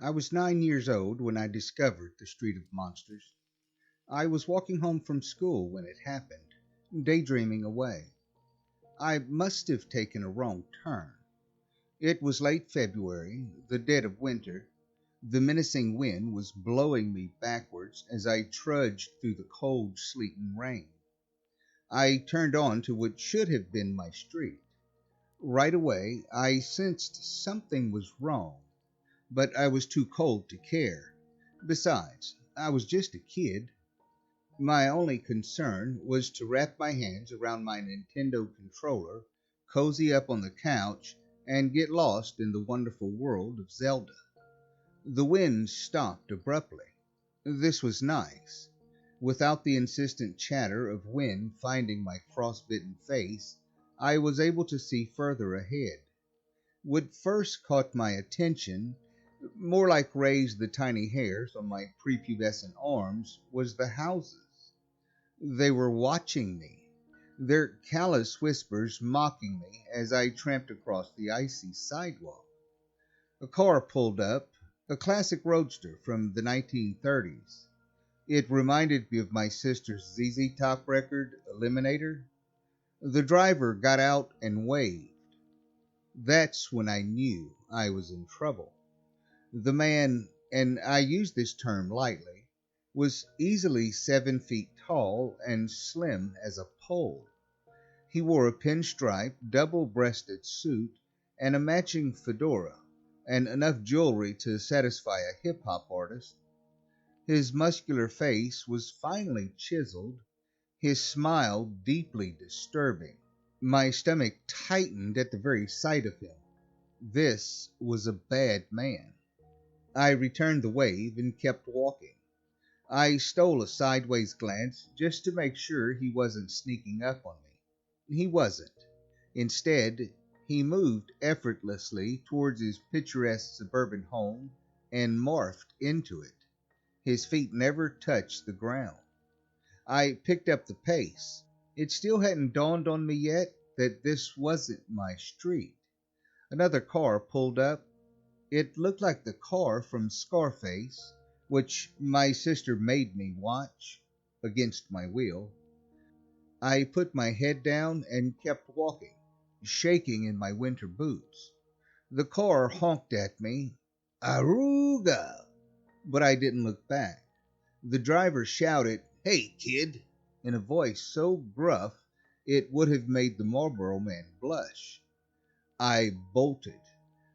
I was 9 years old when I discovered the Street of Monsters. I was walking home from school when it happened, daydreaming away. I must have taken a wrong turn. It was late February, the dead of winter. The menacing wind was blowing me backwards as I trudged through the cold sleet and rain. I turned on to what should have been my street. Right away, I sensed something was wrong, but I was too cold to care. Besides, I was just a kid. My only concern was to wrap my hands around my Nintendo controller, cozy up on the couch, and get lost in the wonderful world of Zelda. The wind stopped abruptly. This was nice. Without the insistent chatter of wind finding my frostbitten face, I was able to see further ahead. What first caught my attention, more like raised the tiny hairs on my prepubescent arms, was the houses. They were watching me, their callous whispers mocking me as I tramped across the icy sidewalk. A car pulled up, a classic roadster from the 1930s. It reminded me of my sister's ZZ Top record, Eliminator. The driver got out and waved. That's when I knew I was in trouble. The man, and I use this term lightly, was easily 7 feet tall and slim as a pole. He wore a pinstripe, double-breasted suit and a matching fedora, and enough jewelry to satisfy a hip-hop artist. His muscular face was finely chiseled, his smile deeply disturbing. My stomach tightened at the very sight of him. This was a bad man. I returned the wave and kept walking. I stole a sideways glance just to make sure he wasn't sneaking up on me. He wasn't. Instead, he moved effortlessly towards his picturesque suburban home and morphed into it. His feet never touched the ground. I picked up the pace. It still hadn't dawned on me yet that this wasn't my street. Another car pulled up. It looked like the car from Scarface, which my sister made me watch, against my will. I put my head down and kept walking, shaking in my winter boots. The car honked at me, Aruga, but I didn't look back. The driver shouted, "Hey, kid," in a voice so gruff it would have made the Marlboro Man blush. I bolted.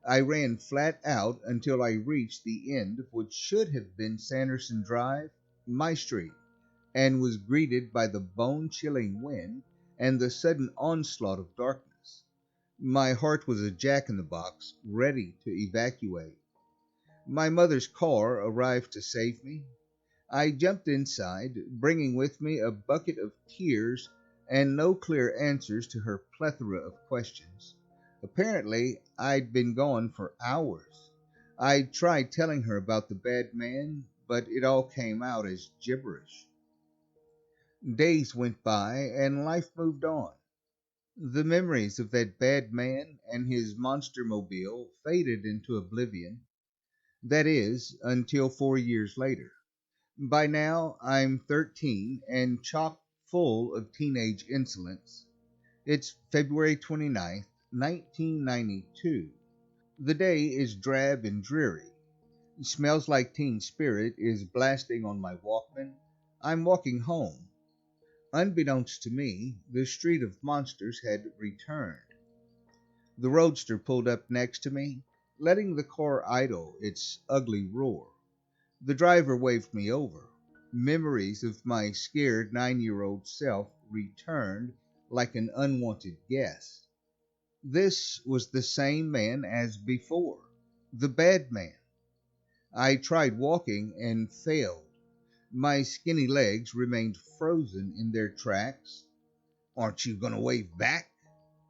I ran flat out until I reached the end of what should have been Sanderson Drive, my street, and was greeted by the bone-chilling wind and the sudden onslaught of darkness. My heart was a jack-in-the-box, ready to evacuate. My mother's car arrived to save me. I jumped inside, bringing with me a bucket of tears and no clear answers to her plethora of questions. Apparently, I'd been gone for hours. I tried telling her about the bad man, but it all came out as gibberish. Days went by and life moved on. The memories of that bad man and his monster mobile faded into oblivion. That is, until 4 years later. By now, I'm 13 and chock full of teenage insolence. It's February 29th, 1992. The day is drab and dreary. Smells Like Teen Spirit is blasting on my Walkman. I'm walking home. Unbeknownst to me, the Street of Monsters had returned. The roadster pulled up next to me, letting the car idle its ugly roar. The driver waved me over. Memories of my scared 9-year-old self returned like an unwanted guest. This was the same man as before, the bad man. I tried walking and failed. My skinny legs remained frozen in their tracks. "Aren't you going to wave back?"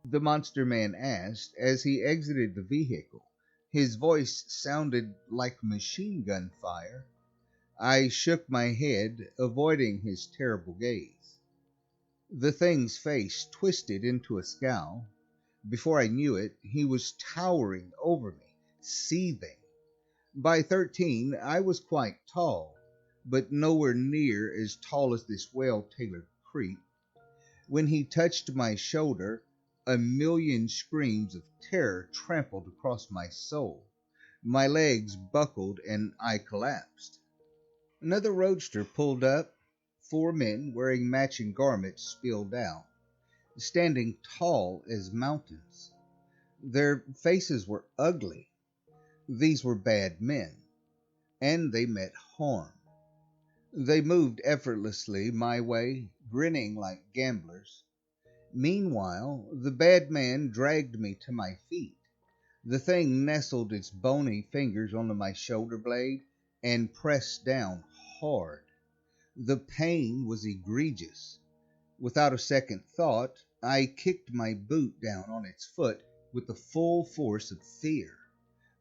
the monster man asked as he exited the vehicle. His voice sounded like machine gun fire. I shook my head, avoiding his terrible gaze. The thing's face twisted into a scowl. Before I knew it, he was towering over me, seething. By 13, I was quite tall, but nowhere near as tall as this well-tailored creep. When he touched my shoulder, a million screams of terror trampled across my soul. My legs buckled and I collapsed. Another roadster pulled up. Four men wearing matching garments spilled out, standing tall as mountains. Their faces were ugly. These were bad men, and they meant harm. They moved effortlessly my way, grinning like gamblers. Meanwhile, the bad man dragged me to my feet. The thing nestled its bony fingers onto my shoulder blade and pressed down hard. The pain was egregious. Without a second thought, I kicked my boot down on its foot with the full force of fear.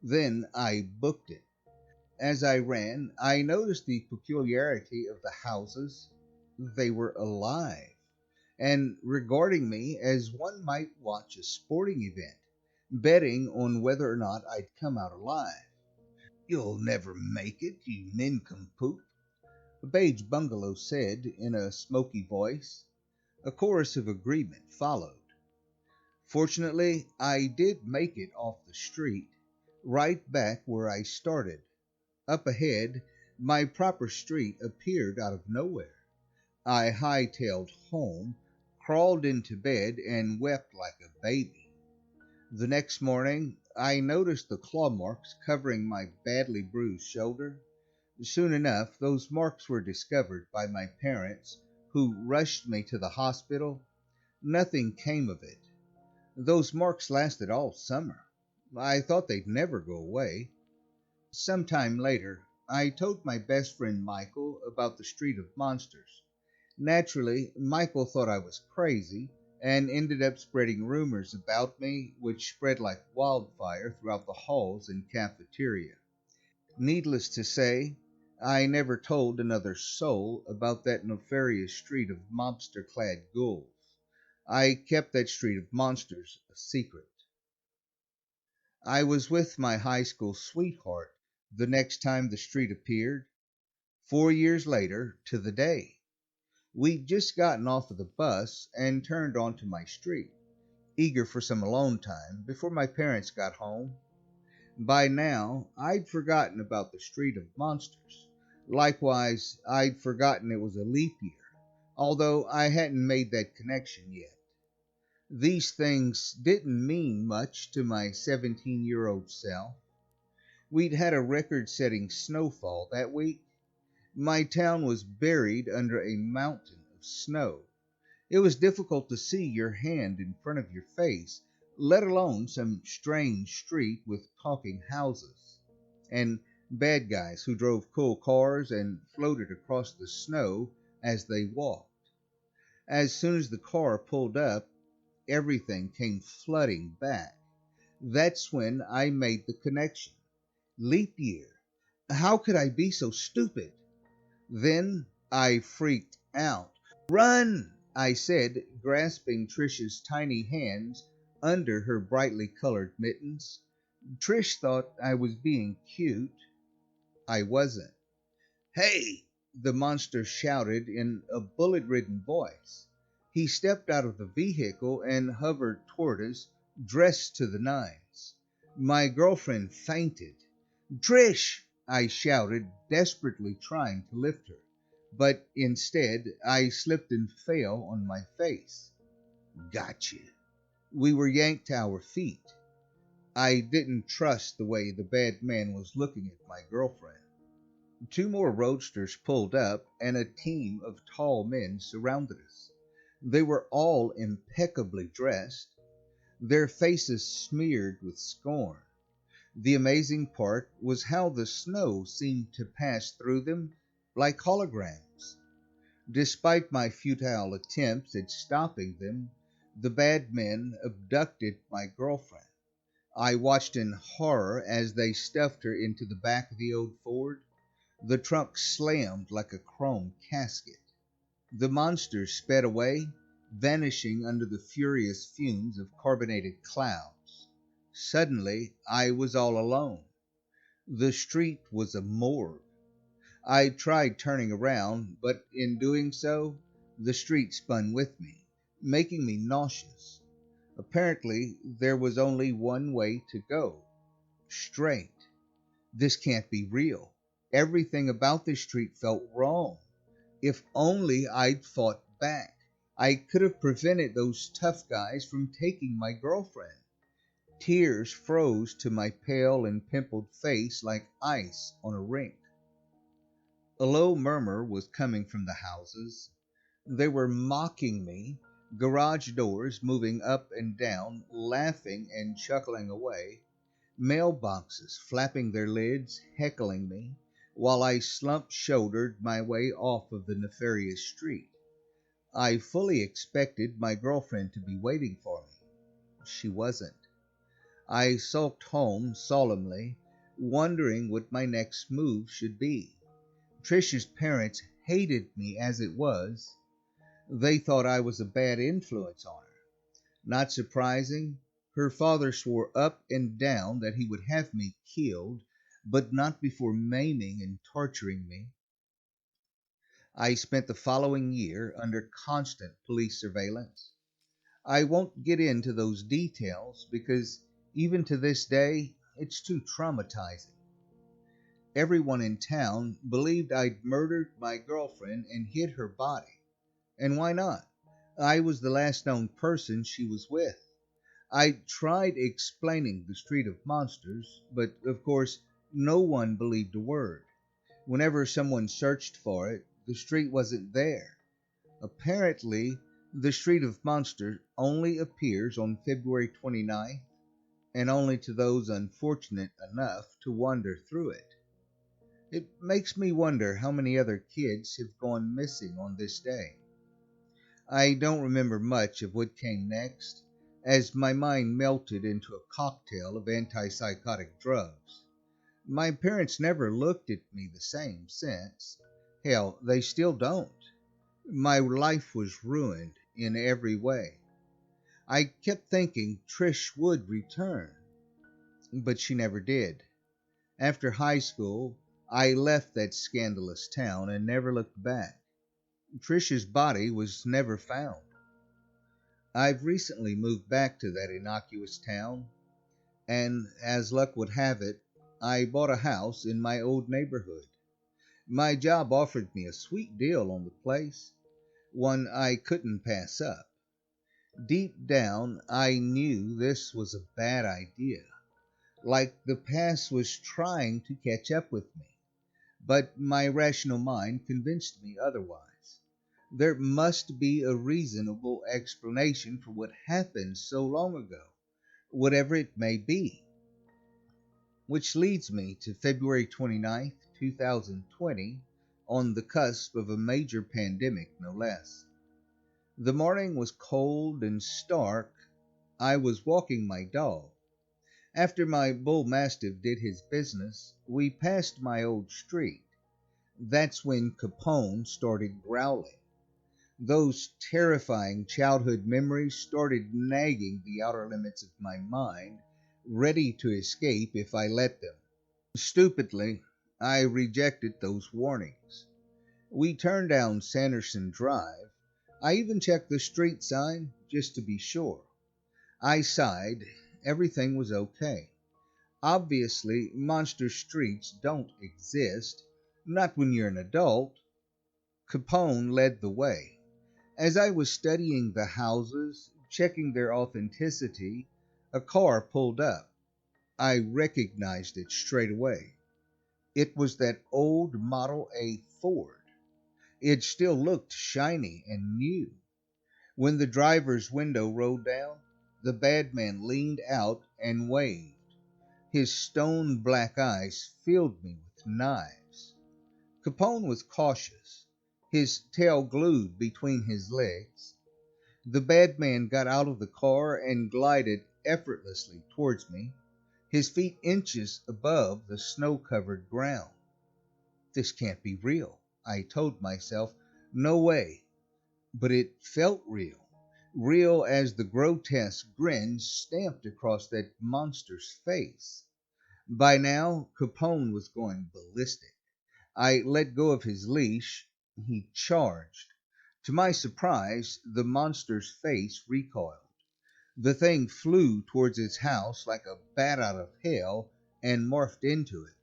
Then I booked it. As I ran, I noticed the peculiarity of the houses. They were alive, and regarding me as one might watch a sporting event, betting on whether or not I'd come out alive. "You'll never make it, you nincompoop," a beige bungalow said in a smoky voice. A chorus of agreement followed. Fortunately, I did make it off the street, right back where I started. Up ahead, my proper street appeared out of nowhere. I hightailed home, crawled into bed, and wept like a baby. The next morning, I noticed the claw marks covering my badly bruised shoulder. Soon enough, those marks were discovered by my parents, who rushed me to the hospital. Nothing came of it. Those marks lasted all summer. I thought they'd never go away. Sometime later, I told my best friend Michael about the Street of Monsters. Naturally, Michael thought I was crazy and ended up spreading rumors about me, which spread like wildfire throughout the halls and cafeteria. Needless to say, I never told another soul about that nefarious street of mobster-clad ghouls. I kept that street of monsters a secret. I was with my high school sweetheart the next time the street appeared, 4 years later to the day. We'd just gotten off of the bus and turned onto my street, eager for some alone time before my parents got home. By now, I'd forgotten about the Street of Monsters. Likewise, I'd forgotten it was a leap year, although I hadn't made that connection yet. These things didn't mean much to my 17-year-old self. We'd had a record-setting snowfall that week. My town was buried under a mountain of snow. It was difficult to see your hand in front of your face, let alone some strange street with talking houses, and bad guys who drove cool cars and floated across the snow as they walked. As soon as the car pulled up, everything came flooding back. That's when I made the connection. Leap year. How could I be so stupid? Then I freaked out. "Run!" I said, grasping Trish's tiny hands under her brightly colored mittens. Trish thought I was being cute. I wasn't. "Hey!" the monster shouted in a bullet-ridden voice. He stepped out of the vehicle and hovered toward us, dressed to the nines. My girlfriend fainted. "Trish!" I shouted, desperately trying to lift her. But instead, I slipped and fell on my face. "Gotcha." We were yanked to our feet. I didn't trust the way the bad man was looking at my girlfriend. Two more roadsters pulled up, and a team of tall men surrounded us. They were all impeccably dressed, their faces smeared with scorn. The amazing part was how the snow seemed to pass through them like holograms. Despite my futile attempts at stopping them, the bad men abducted my girlfriend. I watched in horror as they stuffed her into the back of the old Ford. The trunk slammed like a chrome casket. The monsters sped away, vanishing under the furious fumes of carbonated clouds. Suddenly, I was all alone. The street was a morgue. I tried turning around, but in doing so, the street spun with me, making me nauseous. Apparently, there was only one way to go: straight. This can't be real. Everything about this street felt wrong. If only I'd fought back, I could have prevented those tough guys from taking my girlfriend. Tears froze to my pale and pimpled face like ice on a rink. A low murmur was coming from the houses. They were mocking me, garage doors moving up and down, laughing and chuckling away, mailboxes flapping their lids, heckling me, while I slump-shouldered my way off of the nefarious street. I fully expected my girlfriend to be waiting for me. She wasn't. I sulked home solemnly, wondering what my next move should be. Trish's parents hated me as it was. They thought I was a bad influence on her. Not surprising, her father swore up and down that he would have me killed, but not before maiming and torturing me. I spent the following year under constant police surveillance. I won't get into those details because even to this day, it's too traumatizing. Everyone in town believed I'd murdered my girlfriend and hid her body. And why not? I was the last known person she was with. I tried explaining the Street of Monsters, but of course, no one believed a word. Whenever someone searched for it, the street wasn't there. Apparently, the Street of Monsters only appears on February 29th, and only to those unfortunate enough to wander through it. It makes me wonder how many other kids have gone missing on this day. I don't remember much of what came next, as my mind melted into a cocktail of antipsychotic drugs. My parents never looked at me the same since. Hell, they still don't. My life was ruined in every way. I kept thinking Trish would return, but she never did. After high school, I left that scandalous town and never looked back. Trish's body was never found. I've recently moved back to that innocuous town, and as luck would have it, I bought a house in my old neighborhood. My job offered me a sweet deal on the place, one I couldn't pass up. Deep down, I knew this was a bad idea, like the past was trying to catch up with me. But my rational mind convinced me otherwise. There must be a reasonable explanation for what happened so long ago, whatever it may be. Which leads me to February 29th, 2020, on the cusp of a major pandemic, no less. The morning was cold and stark. I was walking my dog. After my bull mastiff did his business, we passed my old street. That's when Capone started growling. Those terrifying childhood memories started nagging the outer limits of my mind, ready to escape if I let them. Stupidly, I rejected those warnings. We turned down Sanderson Drive. I even checked the street sign just to be sure. I sighed. Everything was okay. Obviously, monster streets don't exist, not when you're an adult. Capone led the way. As I was studying the houses, checking their authenticity, a car pulled up. I recognized it straight away. It was that old Model A Ford. It still looked shiny and new. When the driver's window rolled down, the bad man leaned out and waved. His stone black eyes filled me with knives. Capone was cautious, his tail glued between his legs. The bad man got out of the car and glided effortlessly towards me, his feet inches above the snow-covered ground. This can't be real, I told myself. No way. But it felt real. Real as the grotesque grin stamped across that monster's face. By now, Capone was going ballistic. I let go of his leash. He charged. To my surprise, the monster's face recoiled. The thing flew towards its house like a bat out of hell and morphed into it.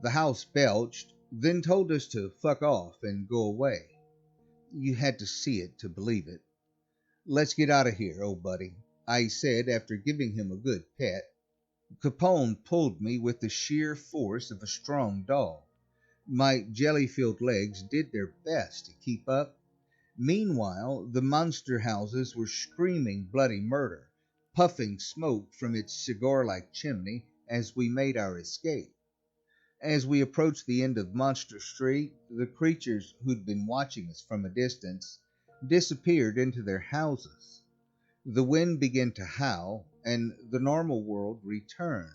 The house belched, then told us to fuck off and go away. You had to see it to believe it. Let's get out of here, old buddy, I said after giving him a good pet. Capone pulled me with the sheer force of a strong dog. My jelly-filled legs did their best to keep up. Meanwhile, the monster houses were screaming bloody murder, puffing smoke from its cigar-like chimney as we made our escape. As we approached the end of Monster Street, the creatures who'd been watching us from a distance disappeared into their houses. The wind began to howl, and the normal world returned.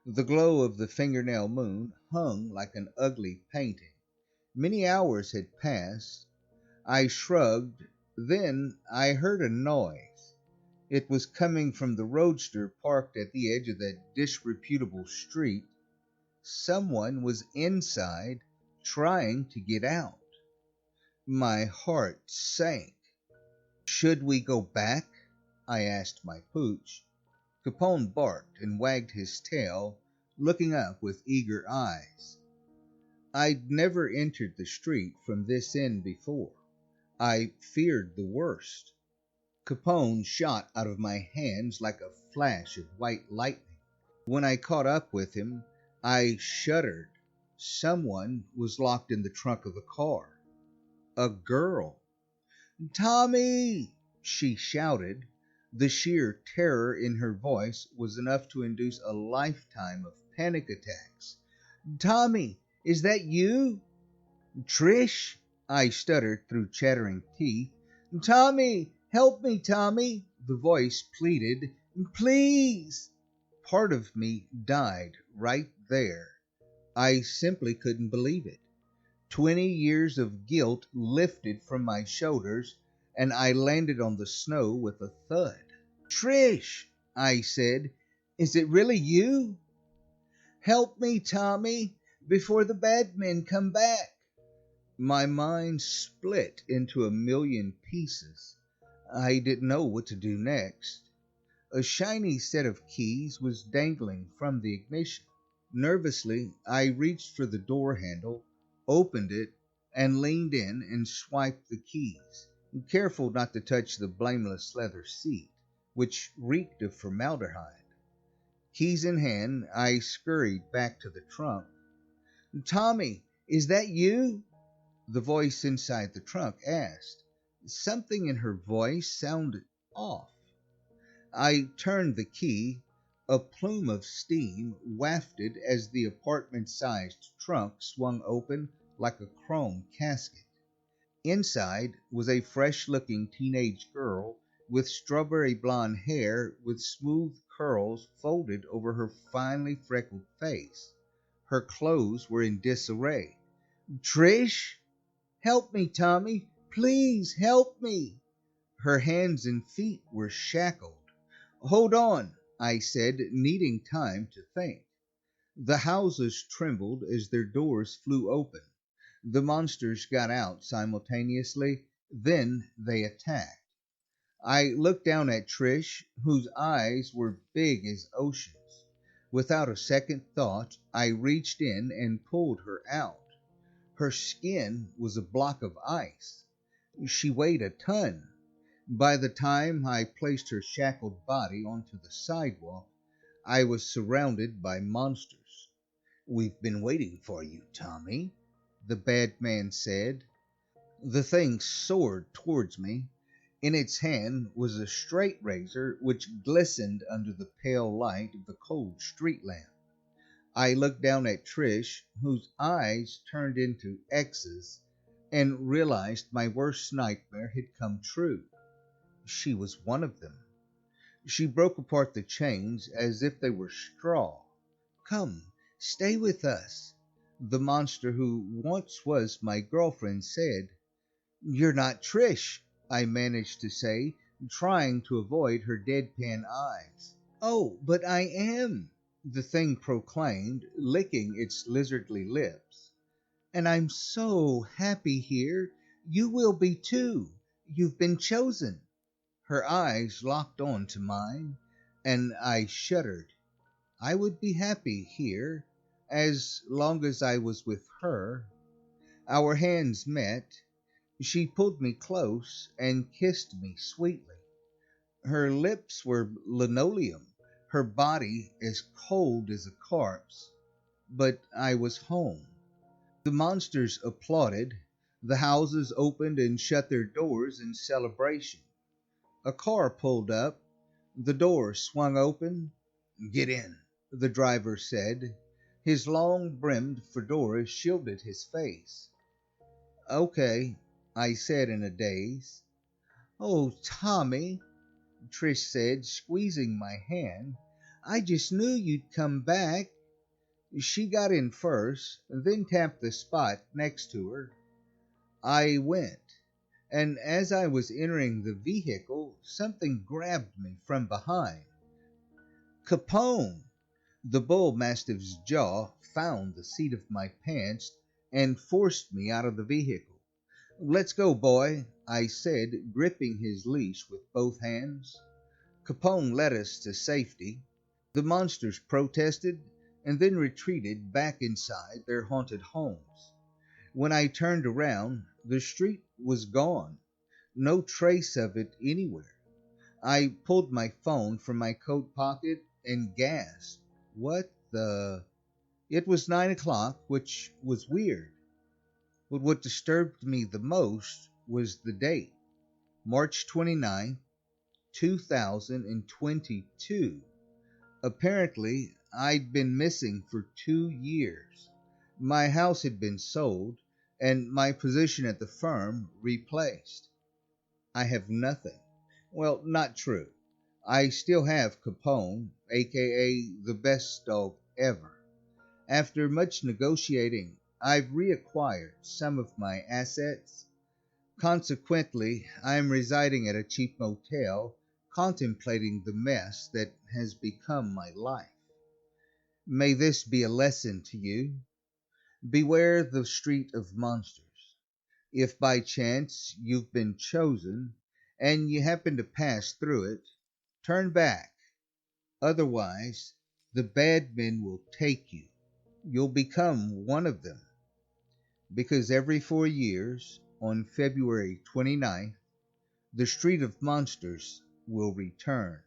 The glow of the fingernail moon hung like an ugly painting. Many hours had passed. I shrugged. Then I heard a noise. It was coming from the roadster parked at the edge of that disreputable street. Someone was inside, trying to get out. My heart sank. Should we go back? I asked my pooch. Capone barked and wagged his tail, looking up with eager eyes. I'd never entered the street from this end before. I feared the worst. Capone shot out of my hands like a flash of white lightning. When I caught up with him, I shuddered. Someone was locked in the trunk of the car. A girl. Tommy! She shouted. The sheer terror in her voice was enough to induce a lifetime of panic attacks. Tommy, is that you? Trish? I stuttered through chattering teeth. Tommy, help me, Tommy, the voice pleaded. Please! Part of me died right there. I simply couldn't believe it. 20 years of guilt lifted from my shoulders, and I landed on the snow with a thud. Trish, I said, is it really you? Help me, Tommy, before the bad men come back. My mind split into a million pieces. I didn't know what to do next. A shiny set of keys was dangling from the ignition. Nervously, I reached for the door handle, opened it, and leaned in and swiped the keys, careful not to touch the blameless leather seat, which reeked of formaldehyde. Keys in hand, I scurried back to the trunk. Tommy, is that you? The voice inside the trunk asked. Something in her voice sounded off. I turned the key. A plume of steam wafted as the apartment-sized trunk swung open like a chrome casket. Inside was a fresh-looking teenage girl with strawberry blonde hair with smooth curls folded over her finely freckled face. Her clothes were in disarray. Trish? Help me, Tommy. Please help me. Her hands and feet were shackled. Hold on, I said, needing time to think. The houses trembled as their doors flew open. The monsters got out simultaneously, then they attacked. I looked down at Trish, whose eyes were big as oceans. Without a second thought, I reached in and pulled her out. Her skin was a block of ice. She weighed a ton. By the time I placed her shackled body onto the sidewalk, I was surrounded by monsters. We've been waiting for you, Tommy, the bad man said. The thing soared towards me. In its hand was a straight razor which glistened under the pale light of the cold street lamp. I looked down at Trish, whose eyes turned into X's, and realized my worst nightmare had come true. She was one of them. She broke apart the chains as if they were straw. Come, stay with us, the monster who once was my girlfriend said. You're not Trish, I managed to say, trying to avoid her deadpan eyes. Oh, but I am. the thing proclaimed, licking its lizardly lips. And I'm so happy here. You will be too. You've been chosen. Her eyes locked on to mine, and I shuddered. I would be happy here as long as I was with her. Our hands met. She pulled me close and kissed me sweetly. Her lips were linoleum, her body as cold as a corpse. But I was home. The monsters applauded. The houses opened and shut their doors in celebration. A car pulled up. The door swung open. "Get in," the driver said. His long-brimmed fedora shielded his face. "Okay," I said in a daze. "Oh, Tommy," Trish said, squeezing my hand. "I just knew you'd come back." She got in first, then tapped the spot next to her. I went, and as I was entering the vehicle, something grabbed me from behind. Capone! The bull mastiff's jaw found the seat of my pants and forced me out of the vehicle. "Let's go, boy," I said, gripping his leash with both hands. Capone led us to safety. The monsters protested and then retreated back inside their haunted homes. When I turned around, the street was gone. No trace of it anywhere. I pulled my phone from my coat pocket and gasped. What the? It was 9 o'clock, which was weird. But what disturbed me the most was the date. March 29th, 2022. Apparently, I'd been missing for 2 years. My house had been sold, and my position at the firm replaced. I have nothing. Well, not true. I still have Capone, aka the best dog ever. After much negotiating, I've reacquired some of my assets. Consequently, I am residing at a cheap motel, contemplating the mess that has become my life. May this be a lesson to you. Beware the street of monsters. If by chance you've been chosen and you happen to pass through it, turn back. Otherwise, the bad men will take you. You'll become one of them. Because every 4 years, on February 29th, the Street of Monsters will return.